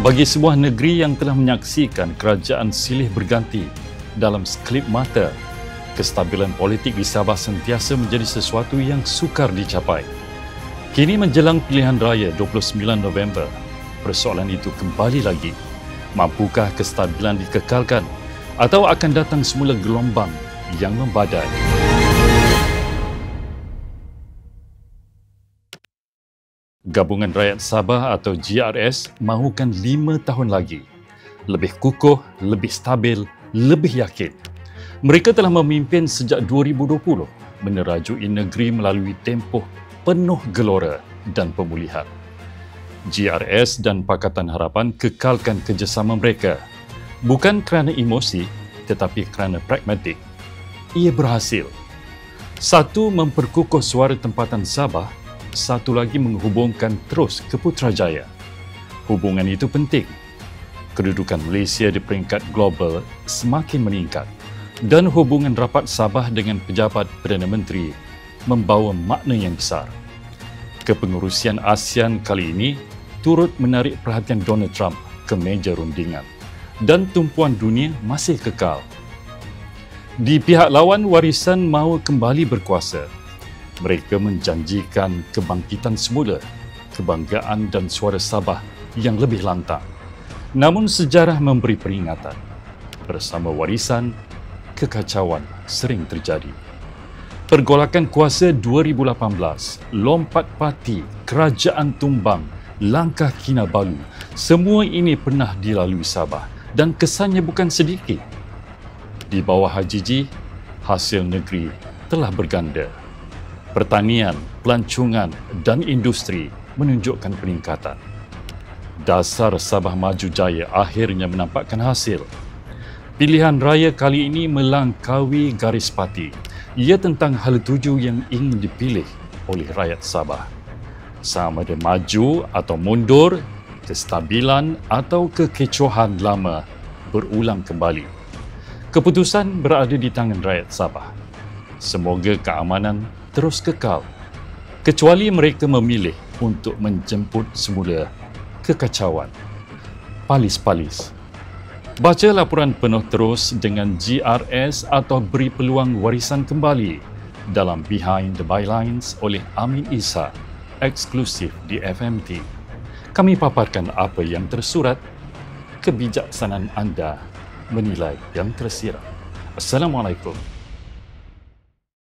Bagi sebuah negeri yang telah menyaksikan kerajaan silih berganti dalam sekelip mata, kestabilan politik di Sabah sentiasa menjadi sesuatu yang sukar dicapai. Kini menjelang pilihan raya 29 November, persoalan itu kembali lagi. Mampukah kestabilan dikekalkan atau akan datang semula gelombang yang membadai? Gabungan Rakyat Sabah atau GRS mahukan 5 tahun lagi. Lebih kukuh, lebih stabil, lebih yakin. Mereka telah memimpin sejak 2020 menerajui negeri melalui tempoh penuh gelora dan pemulihan. GRS dan Pakatan Harapan kekalkan kerjasama mereka. Bukan kerana emosi, tetapi kerana pragmatik. Ia berhasil. Satu, memperkukuh suara tempatan Sabah. Satu lagi menghubungkan terus ke Putrajaya. Hubungan itu penting. Kedudukan Malaysia di peringkat global semakin meningkat dan hubungan rapat Sabah dengan pejabat Perdana Menteri membawa makna yang besar. Kepengurusian ASEAN kali ini turut menarik perhatian Donald Trump ke meja rundingan dan tumpuan dunia masih kekal. Di pihak lawan, warisan mahu kembali berkuasa. Mereka menjanjikan kebangkitan semula, kebanggaan dan suara Sabah yang lebih lantang. Namun sejarah memberi peringatan. Bersama warisan, kekacauan sering terjadi. Pergolakan kuasa 2018, lompat parti, kerajaan tumbang, langkah Kinabalu, semua ini pernah dilalui Sabah dan kesannya bukan sedikit. Di bawah Hajiji, hasil negeri telah berganda. Pertanian, pelancongan dan industri menunjukkan peningkatan. Dasar Sabah Maju Jaya akhirnya menampakkan hasil. Pilihan raya kali ini melangkaui garis parti. Ia tentang hal tuju yang ingin dipilih oleh rakyat Sabah. Sama ada maju atau mundur, kestabilan atau kekecohan lama berulang kembali. Keputusan berada di tangan rakyat Sabah. Semoga keamanan terus kekal, kecuali mereka memilih untuk menjemput semula kekacauan. Palis-palis. Baca laporan penuh terus dengan GRS atau beri peluang warisan kembali dalam Behind the Bylines oleh Amin Isa, eksklusif di FMT. Kami paparkan apa yang tersurat, kebijaksanaan anda menilai yang tersirat. Assalamualaikum.